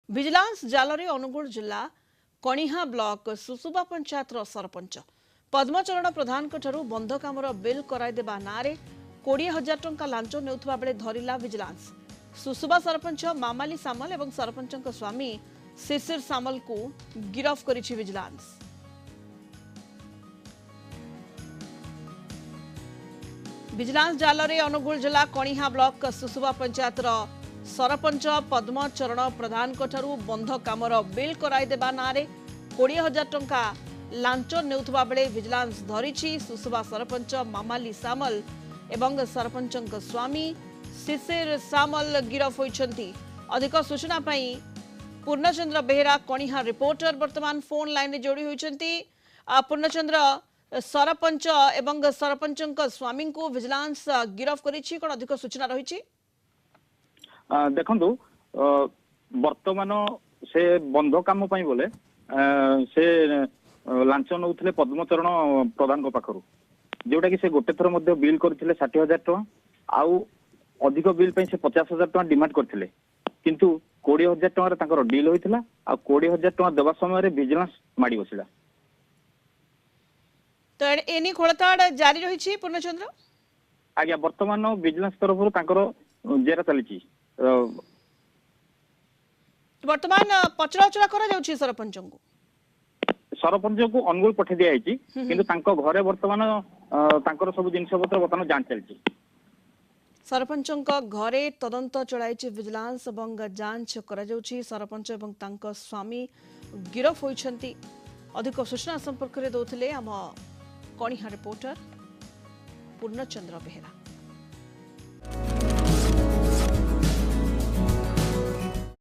Vigilance जालरे Angul जिला कणिहा block सुसुबा panchayat sarpanch Padmacharan प्रधान बंध काम बिल कराइदेवा नारे 20,000 टंका लांच नेउथबा बेले धरिला विजिलेंस। सुसुबा सरपंच मामाली सामल एवं सरपंच स्वामी शिशिर सामल को गिरफ्त करिछि विजिलेंस। विजिलेंस जालरे अनुगुल जिला कणिहा ब्लॉक सुसुबा पंचायत सरपंच पद्मचरण प्रधान बंध कामर बिल कराइदेवा नारे 20,000 टंका लांच नेउथबा बेले विजिलेंस धरिछि। सुसुबा सरपंच मामाली सामल एवं सरपंच स्वामी शिशिर सामल गिरफ होइछन्ति। अधिक सूचना पाई पूर्णचंद्र बेहेरा कणिहा रिपोर्टर वर्तमान फोन लाइन रे जोड़ी होइछन्ति। पूर्णचंद्र, सरपंच एवं सरपंच स्वामी को विजिलेंस गिरफ करिछि, कोन अधिक सूचना रहिछि? देखंतु वर्तमान से बंध काम पाई बोले से लांच नौथिले पद्मचरण प्रधान को पाखरु, जोटा कि से गोटे थर मध्य बिल करथिले 60,000 टका आउ अधिक बिल पे से 50,000 टका डिमांड करथिले, किंतु 20,000 टका रे ताकर डील होइथिला आ 20,000 टका देबा समय रे विजिलेंस माडी बसिला। तो एनी खोलताड़ जारी रहिछि पूर्णचंद्र? आज्ञा वर्तमान विजिलेंस तरफ ताकर जेरा चलिछि। वर्तमान पचराउचरा करा जाउछि सरपंच को अनुगुल पठे दिया जाइछि, किंतु तांको घरे वर्तमान तांकर सब जिनिस पत्र वर्तमान जांच चलछि। सरपंच घरे तदंत चलाइछि विजिलेंस एवं जांच करा जाउछि। सरपंच एवं तांको स्वामी गिरफ होइछन्ति। अधिक सूचना संपर्क रे दउथिले हम कणिहा रिपोर्टर पूर्णचंद्र बेहेरा।